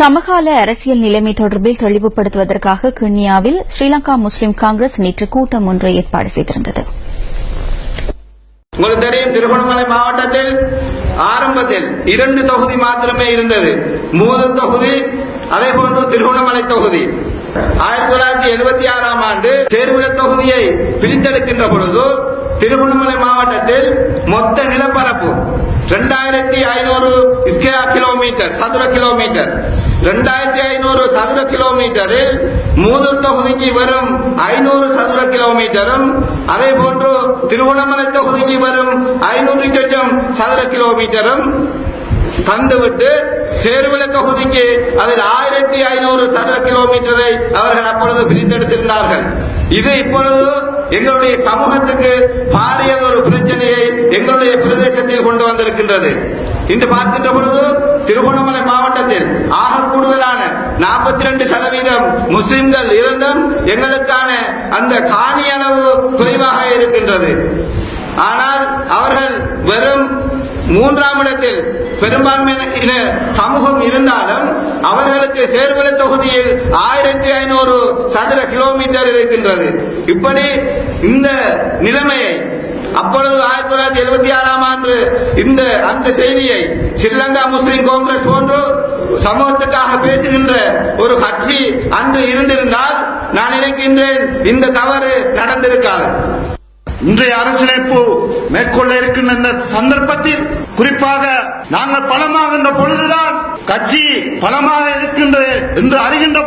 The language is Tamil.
சமகால அரசியல் நிலைமை தொடர்பில் தெளிவுபடுத்துவதற்காக கிண்ணியாவில் ஸ்ரீலங்கா முஸ்லிம் காங்கிரஸ் நேற்று கூட்டம் ஒன்றை ஏற்பாடு செய்திருந்தது. உங்களுக்கு தெரியும், திருகோணமலை மாவட்டத்தில் ஆரம்பத்தில் 2 தொகுதி மாத்திரமே இருந்தது. மூதூர் தொகுதி, அதே போன்று திருகோணமலை தொகுதி. 1976ஆம் ஆண்டு தேர்வுல தொகுதியை பிரித்தெடுக்கின்ற பொழுது திருகோணமலை மாவட்டத்தில் மொத்த நிலப்பரப்பு 2500 ஸ்கொயர் கிலோமீட்டர், சதுர கிலோமீட்டர். 2500 சதுர கிலோமீட்டரில் மூதூர் தொகுதிக்கு வரும் 500 சதுர கிலோமீட்டரும், அதே போன்று திருகோணமலை தொகுதிக்கு வரும் 500 சொச்சம் சதுர கிலோமீட்டரும் தந்துவிட்டு சேர்வில தொகுதிக்கு அதில் 1500 சதுர கிலோமீட்டரை அவர்கள் அப்பொழுது பிரித்தெடுத்திருந்தார்கள். இது இப்பொழுது எங்களுடைய சமூகத்துக்கு பாரிய ஒரு பிரச்சனையை எங்களுடைய பிரதேசத்தில் கொண்டு வந்திருக்கின்றது. இன்று பார்க்கின்ற பொழுது திருகோணமலை மாவட்டத்தில் ஆக கூடுதலான 42% முஸ்லிம்கள் இருந்தும் எங்களுக்கான அந்த காணி அளவு குறைவாக இருக்கின்றது. ஆனால் அவர்கள் வெறும் 3ஆம் இடத்தில் பெரும்பான்மையின சமூகம் இருந்தாலும் அவர்களுக்கு சேர்வல தொகுதியில் 1500 சதுர கிலோமீட்டர் இருக்கின்றது. இப்படி இந்த நிலைமையை அப்பொழுது 1976ஆம் ஆண்டு அந்த செய்தியை ஸ்ரீலங்கா முஸ்லிம் காங்கிரஸ் போன்று சமூகத்துக்காக பேசுகின்ற ஒரு கட்சி அன்று இருந்திருந்தால் நான் நினைக்கின்றேன் இந்த தவறு நடந்திருக்காது. இன்றைய அரசியலமைப்பு மேற்கொள்ள இருக்கின்ற இந்த சந்தர்ப்பத்தில் குறிப்பாக நாங்கள் பலமாகின்ற பொழுதுதான் கட்சி பலமாக இருக்கின்றது என்று அறிகின்ற